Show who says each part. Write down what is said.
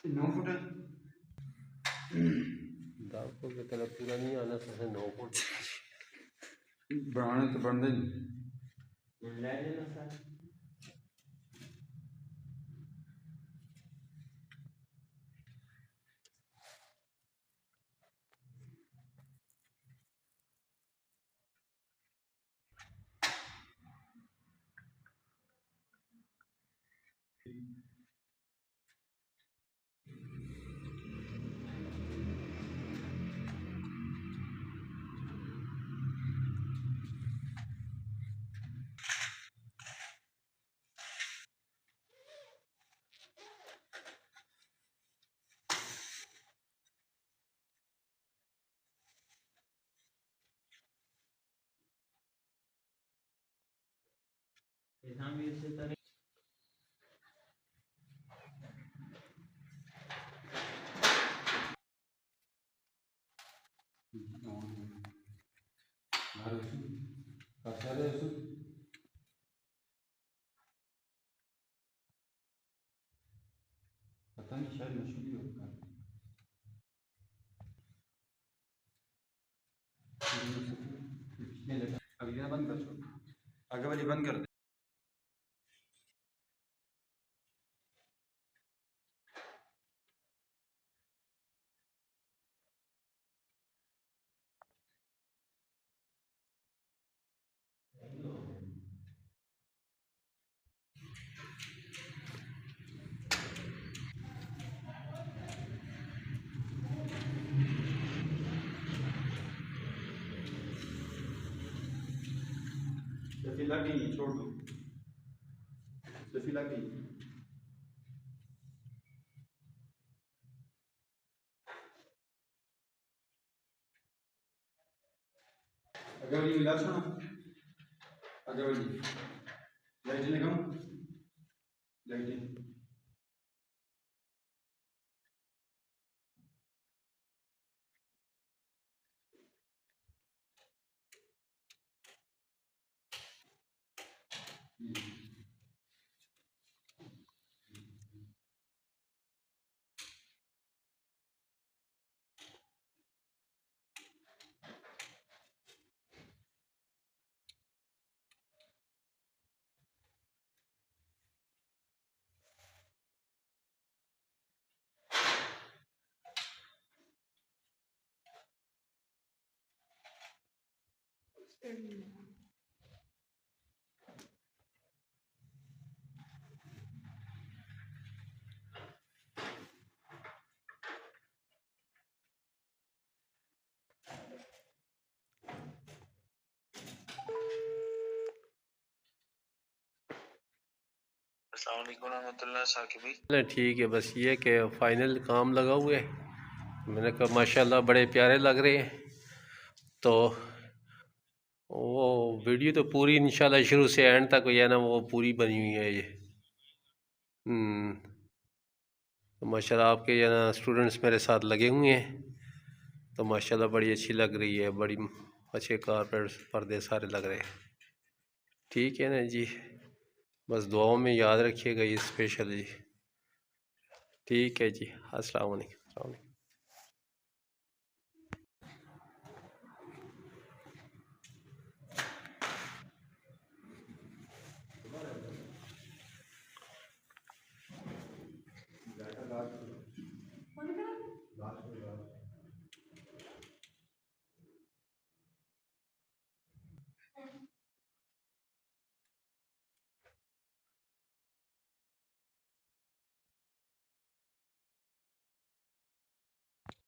Speaker 1: 9 foot है।
Speaker 2: आपको मतलब पूरा नहीं आना सर 9 फुट
Speaker 1: बनाने तो बनते
Speaker 2: ले लेना सर। हम इसी तरह
Speaker 1: पता नहीं शायद मछली होगा। अगली ना बंद कर छोड़, आगे वाली बंद कर दे। सफी लग गई, छोड़ दो। सफी लग गई। आगे वाली मिला छोड़ो, आगे वाली लाइट लगाओ, लाइट
Speaker 3: अस्सलाम वालेकुम रहमतुल्लाह साकिब भाई।
Speaker 2: चले ठीक है, बस ये कि फाइनल काम लगा हुआ है। मैंने कहा माशाल्लाह बड़े प्यारे लग रहे हैं। तो वो वीडियो तो पूरी इंशाल्लाह शुरू से एंड तक है ना, वो पूरी बनी हुई है ये। तो माशाल्लाह आपके ये ना स्टूडेंट्स मेरे साथ लगे हुए हैं, तो माशाल्लाह बड़ी अच्छी लग रही है, बड़ी अच्छे कारपेट पर्दे सारे लग रहे हैं। ठीक है ना जी, बस दुआओं में याद रखिएगा ये स्पेशल जी। ठीक है जी, अस्सलाम वालेकुम।
Speaker 1: जाकर बात